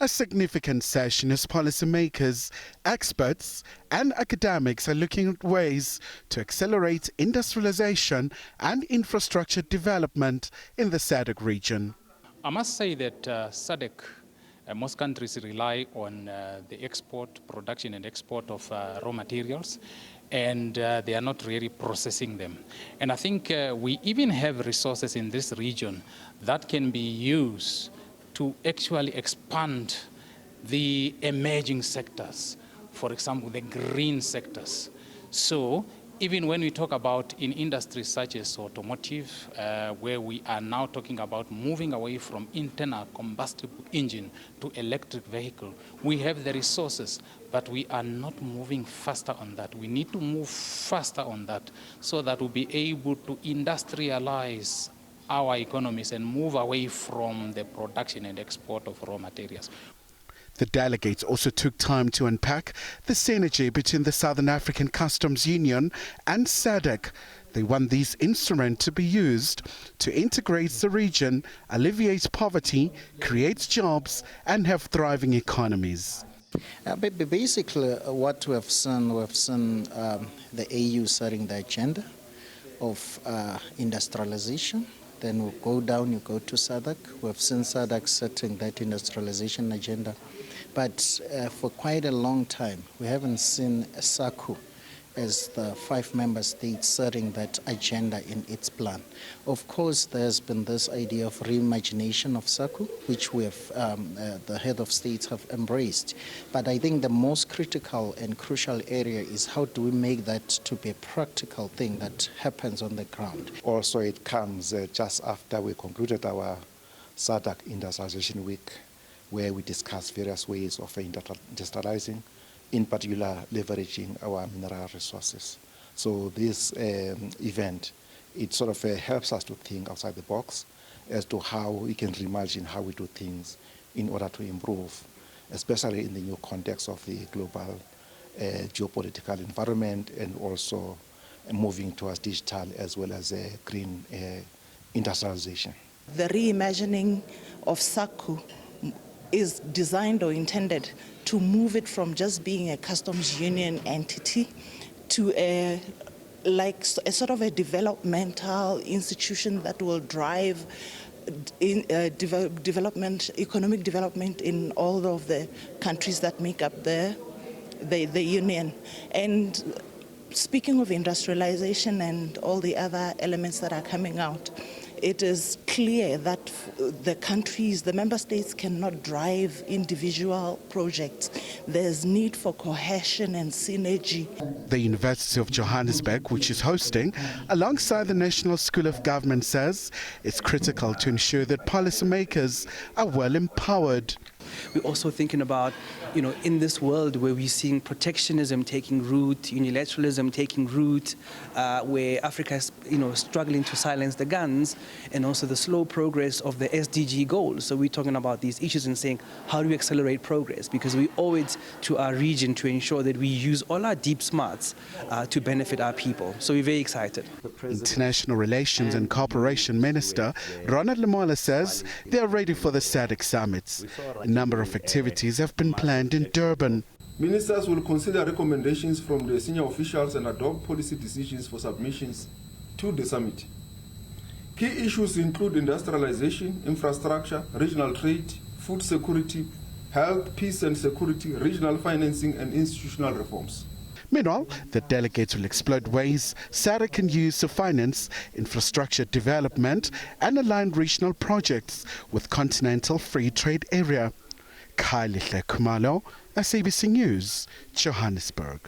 A significant session as policymakers, experts and academics are looking at ways to accelerate industrialization and infrastructure development in the SADC region. I must say that SADC, most countries rely on the production and export of raw materials, and they are not really processing them. And I think we even have resources in this region that can be used to actually expand the emerging sectors, for example, the green sectors. So even when we talk about in industries such as automotive, where we are now talking about moving away from internal combustible engine to electric vehicle, we have the resources, but we are not moving faster on that. We need to move faster on that so that we'll be able to industrialize our economies and move away from the production and export of raw materials. The delegates also took time to unpack the synergy between the Southern African Customs Union and SADC. They want this instrument to be used to integrate the region, alleviate poverty, create jobs and have thriving economies. Basically, what we have seen the AU setting the agenda of industrialization. Then we'll go down, you go to SADC. We've seen SADC setting that industrialization agenda. But for quite a long time, we haven't seen SACU as the 5 member states setting that agenda in its plan. Of course, there's been this idea of reimagination of SACU, which we have, the head of states have embraced. But I think the most critical and crucial area is how do we make that to be a practical thing that happens on the ground. Also, it comes just after we concluded our SADC Industrialization Week, where we discussed various ways of industrializing, in particular leveraging our mineral resources. So this event, it sort of helps us to think outside the box as to how we can reimagine how we do things in order to improve, especially in the new context of the global geopolitical environment and also moving towards digital as well as green industrialization. The reimagining of SACU is designed or intended to move it from just being a customs union entity to a sort of a developmental institution that will drive economic development in all of the countries that make up the union. And speaking of industrialization and all the other elements that are coming out, it is clear that the countries, the member states cannot drive individual projects. There's need for cohesion and synergy. The University of Johannesburg, which is hosting, alongside the National School of Government, says it's critical to ensure that policymakers are well empowered. We're also thinking about, in this world where we're seeing protectionism taking root, unilateralism taking root, where Africa is, struggling to silence the guns, and also the slow progress of the SDG goals. So we're talking about these issues and saying, how do we accelerate progress? Because we owe it to our region to ensure that we use all our deep smarts to benefit our people. So we're very excited. International Relations and Cooperation Minister Ronald Lemola says they are ready for the SADC summits. A number of activities have been planned in Durban. Ministers will consider recommendations from the senior officials and adopt policy decisions for submissions to the summit. Key issues include industrialization, infrastructure, regional trade, food security, health, peace and security, regional financing and institutional reforms. Meanwhile, the delegates will explore ways SADC can use to finance infrastructure development and align regional projects with Continental Free Trade Area. Khayelihle Khumalo, SABC News, Johannesburg.